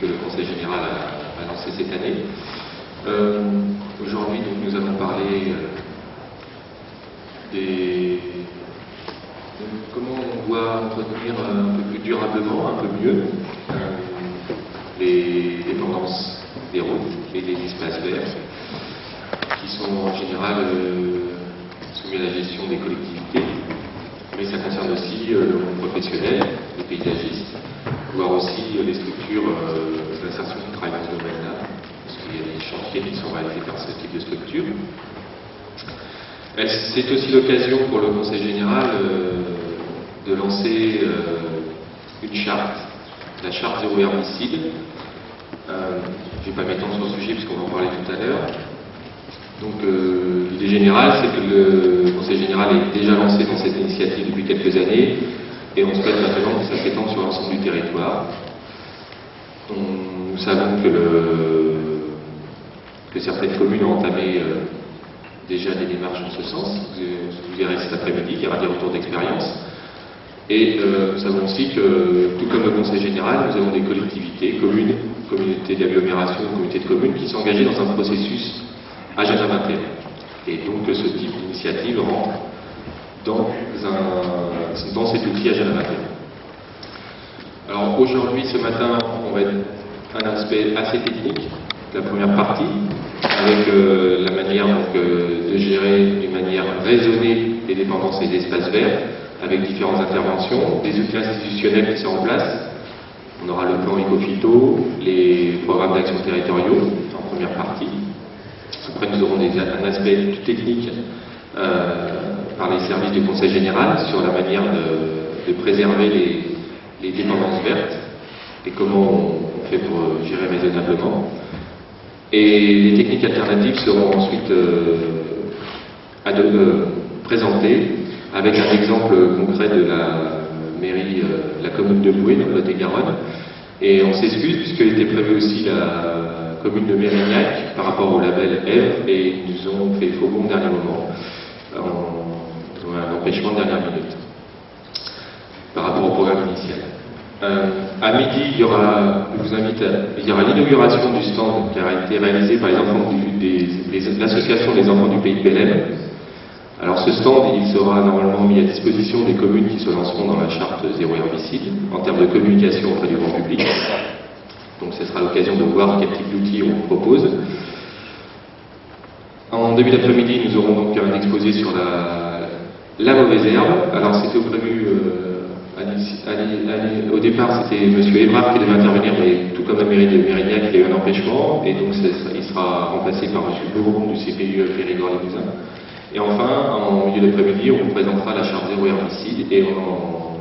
que le Conseil général a lancé cette année. Aujourd'hui, nous allons parler de comment on doit entretenir un peu plus durablement, un peu mieux, les dépendances des routes et des espaces verts, qui sont en général soumis à la gestion des collectivités, mais ça concerne aussi le monde professionnel, les paysagistes, voire aussi les structures d'insertion qui travaillent dans ce domaine-là, parce qu'il y a des chantiers qui sont réalisés par ce type de structure. C'est aussi l'occasion pour le Conseil général de lancer une charte, la charte zéro herbicide. Je ne vais pas m'étendre sur le sujet puisqu'on va en parler tout à l'heure. Donc l'idée générale, c'est que le Conseil général est déjà lancé dans cette initiative depuis quelques années et on souhaite maintenant que ça s'étende sur l'ensemble du territoire. Nous savons que certaines communes ont entamé déjà des démarches en ce sens. Vous verrez cet après-midi, il y aura des retours d'expérience. Et nous savons aussi que, tout comme le Conseil général, nous avons des collectivités, communes, communautés d'agglomération, communautés de communes, qui sont engagées dans un processus Agenda 21. Et donc ce type d'initiative rentre dans cet outil Agenda 21. Alors aujourd'hui, ce matin, on va être un aspect assez technique, la première partie, avec la manière de gérer d'une manière raisonnée les dépendances et les espaces verts, avec différentes interventions, des outils institutionnels qui sont en place. On aura le plan éco-phyto, les programmes d'action territoriaux en première partie. Après, nous aurons un aspect plus technique par les services du Conseil général sur la manière de préserver les dépendances vertes et comment on fait pour gérer raisonnablement. Et les techniques alternatives seront ensuite présentées avec un exemple concret de la mairie, la commune de Boué, dans le Lot-et-Garonne. Et on s'excuse puisqu'il était prévu aussi la commune de Mérignac par rapport au label F, et ils nous ont fait faux bond au dernier moment, un empêchement de dernière minute par rapport au programme initial. À midi, il y aura l'inauguration du stand qui a été réalisé par les enfants l'association des enfants du pays de Bélem. Alors ce stand, il sera normalement mis à disposition des communes qui se lanceront dans la charte zéro herbicide en termes de communication auprès du grand public. Donc ce sera l'occasion de voir quel type d'outils on propose. En début d'après-midi, nous aurons donc un exposé sur la mauvaise herbe. Alors c'était prévu, au départ c'était M. Ébrard qui devait intervenir, mais tout comme la mairie de Mérignac, il y a eu un empêchement, et donc il sera remplacé par M. Beauron du CPU Périgord-Limousin. Et enfin, en milieu d'après-midi, on vous présentera la charte zéro herbicide, et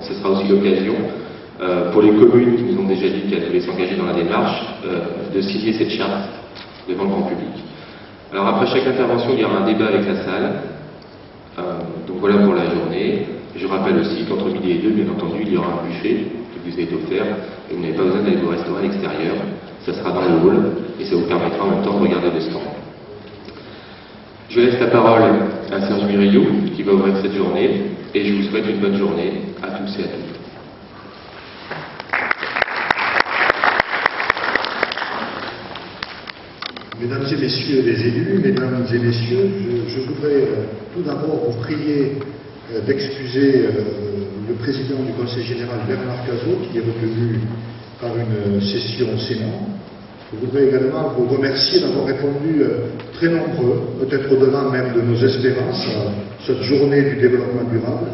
ce sera aussi l'occasion pour les communes qui nous ont déjà dit qu'elles voulaient s'engager dans la démarche, de signer cette charte devant le grand public. Alors après chaque intervention, il y aura un débat avec la salle. Donc voilà pour la journée. Je rappelle aussi qu'entre midi et 2, bien entendu, il y aura un buffet qui vous est offert, et vous n'avez pas besoin d'aller au restaurant à l'extérieur. Ça sera dans le hall, et ça vous permettra en même temps de regarder le stand. Je laisse la parole à Serge Mirillou, qui va ouvrir cette journée, et je vous souhaite une bonne journée à tous et à toutes. Mesdames et messieurs les élus, mesdames et messieurs, je voudrais tout d'abord vous prier d'excuser le président du Conseil général, Bernard Cazot, qui est retenu par une session au Sénat. Je voudrais également vous remercier d'avoir répondu très nombreux, peut-être au-delà même de nos espérances, à cette journée du développement durable.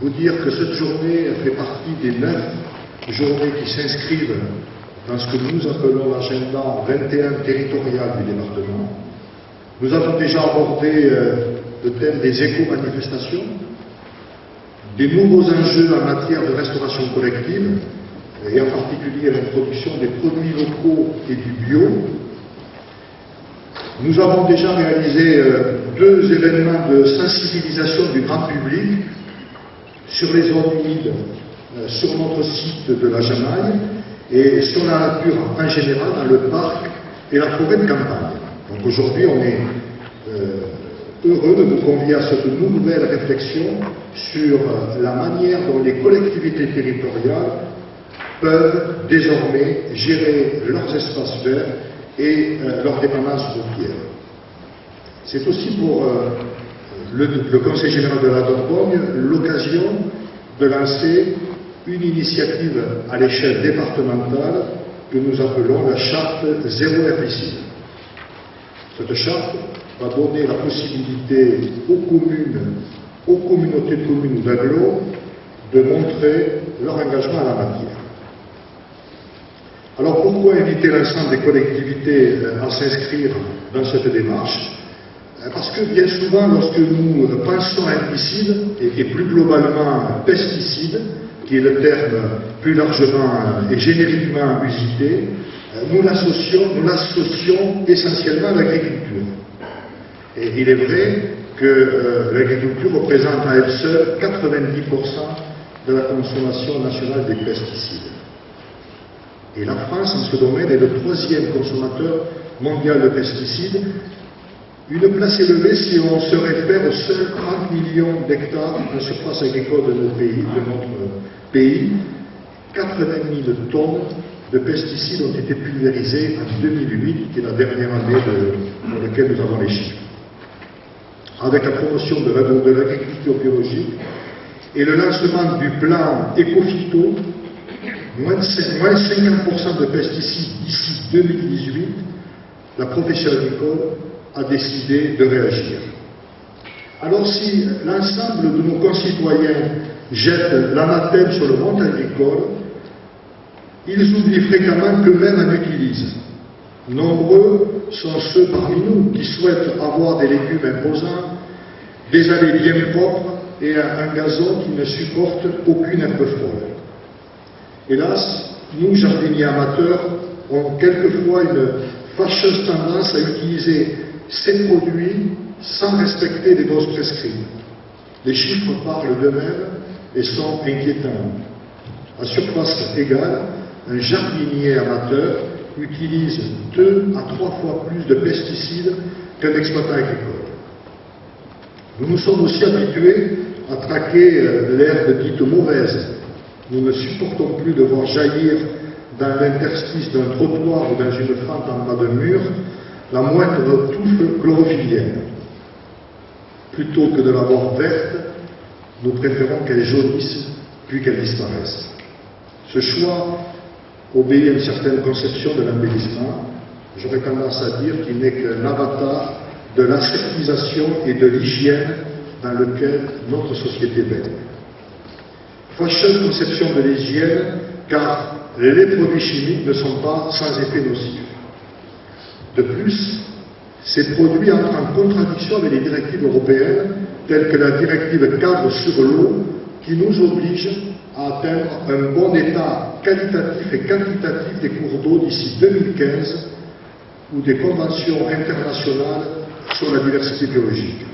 Vous dire que cette journée fait partie des 9 journées qui s'inscrivent dans ce que nous appelons l'agenda 21 territorial du département. Nous avons déjà abordé le thème des éco-manifestations, des nouveaux enjeux en matière de restauration collective, et en particulier l'introduction des produits locaux et du bio. Nous avons déjà réalisé 2 événements de sensibilisation du grand public sur les zones humides, sur notre site de la Jamaille, et sur la nature en général, dans le parc et la forêt de campagne. Donc aujourd'hui, on est heureux de vous convier à cette nouvelle réflexion sur la manière dont les collectivités territoriales peuvent désormais gérer leurs espaces verts et leur dépendance routière. C'est aussi pour le Conseil général de la Dordogne l'occasion de lancer une initiative à l'échelle départementale que nous appelons la charte zéro herbicide. Cette charte va donner la possibilité aux communes, aux communautés de communes ou d'agglos de montrer leur engagement à la matière. Alors pourquoi inviter l'ensemble des collectivités à s'inscrire dans cette démarche? Parce que bien souvent, lorsque nous pensons à herbicide et plus globalement pesticide, qui est le terme plus largement et génériquement usité, nous l'associons essentiellement à l'agriculture. Et il est vrai que l'agriculture représente à elle seule 90% de la consommation nationale des pesticides. Et la France, en ce domaine, est le 3e consommateur mondial de pesticides. Une place élevée si on se réfère aux seuls 30 millions d'hectares de surface agricole de notre pays. 80 000 tonnes de pesticides ont été pulvérisés en 2008, qui est la dernière année pour laquelle nous avons les chiffres. Avec la promotion de l'agriculture biologique et le lancement du plan Ecophyto, moins 50% de pesticides d'ici 2018, la profession agricole a décidé de réagir. Alors si l'ensemble de nos concitoyens jettent l'anathème sur le monde agricole, ils oublient fréquemment qu'eux-mêmes en utilisent. Nombreux sont ceux parmi nous qui souhaitent avoir des légumes imposants, des allées bien propres et un gazon qui ne supporte aucune herbe folle. Hélas, nous, jardiniers amateurs, avons quelquefois une fâcheuse tendance à utiliser ces produits sans respecter les doses prescrites. Les chiffres parlent d'eux-mêmes et sont inquiétants. À surface égale, un jardinier amateur utilise 2 à 3 fois plus de pesticides qu'un exploitant agricole. Nous nous sommes aussi habitués à traquer l'herbe dite mauvaise. Nous ne supportons plus de voir jaillir dans l'interstice d'un trottoir ou dans une fente en bas de mur la moindre touffe chlorophyllienne. Plutôt que de la voir verte, nous préférons qu'elle jaunisse puis qu'elle disparaisse. Ce choix obéit à une certaine conception de l'embellissement. J'aurais tendance à dire qu'il n'est que l'avatar de l'aseptisation et de l'hygiène dans lequel notre société baigne. Fâcheuse conception de l'hygiène, car les produits chimiques ne sont pas sans effet nocif. De plus, ces produits entrent en contradiction avec les directives européennes, telles que la directive cadre sur l'eau, qui nous oblige à atteindre un bon état qualitatif et quantitatif des cours d'eau d'ici 2015, ou des conventions internationales sur la diversité biologique.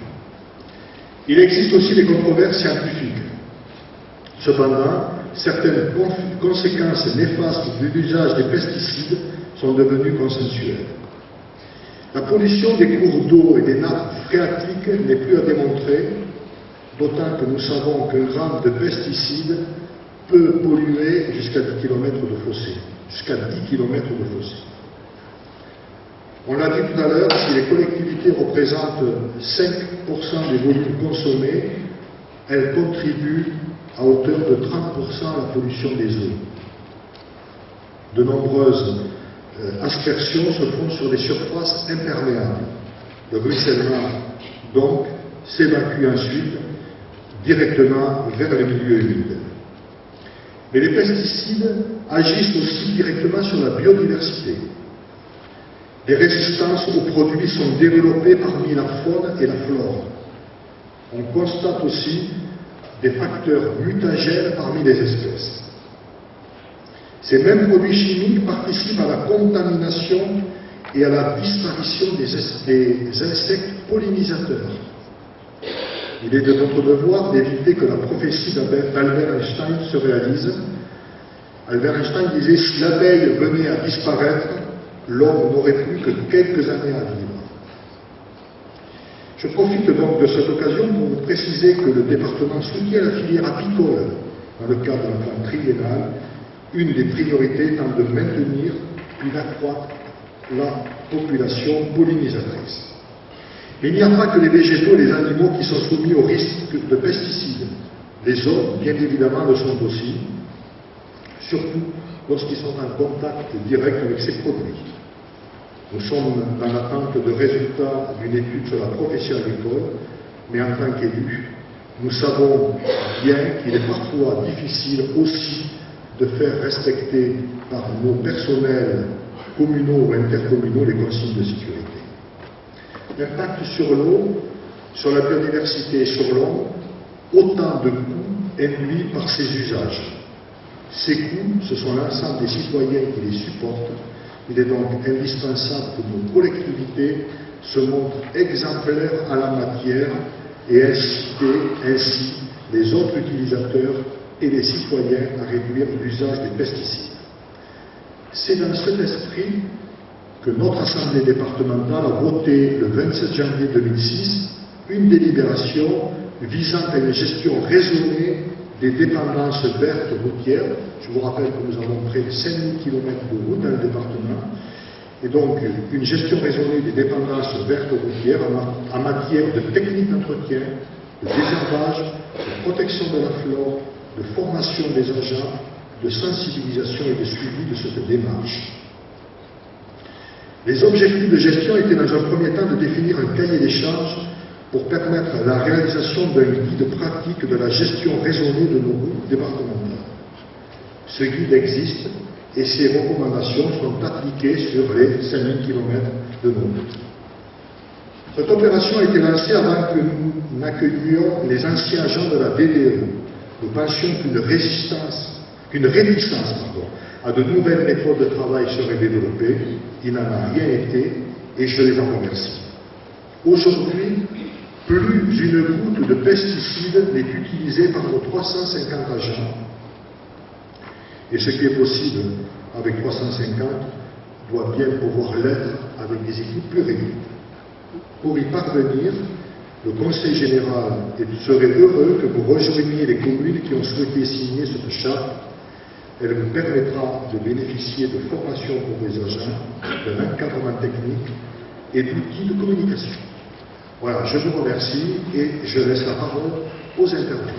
Il existe aussi des controverses scientifiques. Cependant, certaines conséquences néfastes de l'usage des pesticides sont devenues consensuelles. La pollution des cours d'eau et des nappes phréatiques n'est plus à démontrer, d'autant que nous savons qu'un gramme de pesticides peut polluer jusqu'à 10 km de fossé. Jusqu'à 10 km de fossé. On l'a dit tout à l'heure, si les collectivités représentent 5% des volumes consommés, elles contribuent à hauteur de 30% à la pollution des eaux. De nombreuses aspersions se font sur des surfaces imperméables. Le ruissellement, donc, s'évacue ensuite directement vers les milieux humides. Mais les pesticides agissent aussi directement sur la biodiversité. Des résistances aux produits sont développées parmi la faune et la flore. On constate aussi des facteurs mutagènes parmi les espèces. Ces mêmes produits chimiques participent à la contamination et à la disparition des insectes pollinisateurs. Il est de notre devoir d'éviter que la prophétie d'Albert Einstein se réalise. Albert Einstein disait « Si l'abeille venait à disparaître, l'homme n'aurait plus que quelques années à vivre ». Je profite donc de cette occasion pour vous préciser que le département soutient la filière apicole dans le cadre d'un plan triennal une des priorités étant de maintenir puis d'accroître la population pollinisatrice. Mais il n'y a pas que les végétaux et les animaux qui sont soumis au risque de pesticides. Les hommes, bien évidemment, le sont aussi, surtout lorsqu'ils sont en contact direct avec ces produits. Nous sommes dans l'attente de résultats d'une étude sur la profession agricole, mais en tant qu'élus, nous savons bien qu'il est parfois difficile aussi de faire respecter par nos personnels communaux ou intercommunaux les consignes de sécurité. L'impact sur l'eau, sur la biodiversité et sur l'homme, autant de coûts induits par ces usages. Ces coûts, ce sont l'ensemble des citoyens qui les supportent. Il est donc indispensable que nos collectivités se montrent exemplaires en la matière et inciter ainsi les autres utilisateurs et les citoyens à réduire l'usage des pesticides. C'est dans cet esprit que notre Assemblée départementale a voté le 27 janvier 2006 une délibération visant à une gestion raisonnée des dépendances vertes routières. Je vous rappelle que nous avons près de 5000 km de route dans le département, et donc une gestion raisonnée des dépendances vertes routières en matière de technique d'entretien, de désherbage, de protection de la flore, de formation des agents, de sensibilisation et de suivi de cette démarche. Les objectifs de gestion étaient dans un premier temps de définir un cahier des charges pour permettre la réalisation d'un guide pratique de la gestion raisonnée de nos routes départementales. Ce guide existe et ses recommandations sont appliquées sur les 5000 km de nos routes. Cette opération a été lancée avant que nous n'accueillions les anciens agents de la DDE. Nous pensions qu'une réticence à de nouvelles méthodes de travail serait développée. Il n'en a rien été et je les en remercie. Aujourd'hui, plus une goutte de pesticides n'est utilisée par nos 350 agents. Et ce qui est possible avec 350 doit bien pouvoir l'être avec des équipes plus réduites. Pour y parvenir, le Conseil général serait heureux que vous rejoigniez les communes qui ont souhaité signer cette charte. Elle vous permettra de bénéficier de formations pour les agents, d'un encadrement technique et d'outils de communication. Voilà, je vous remercie et je laisse la parole aux intervenants.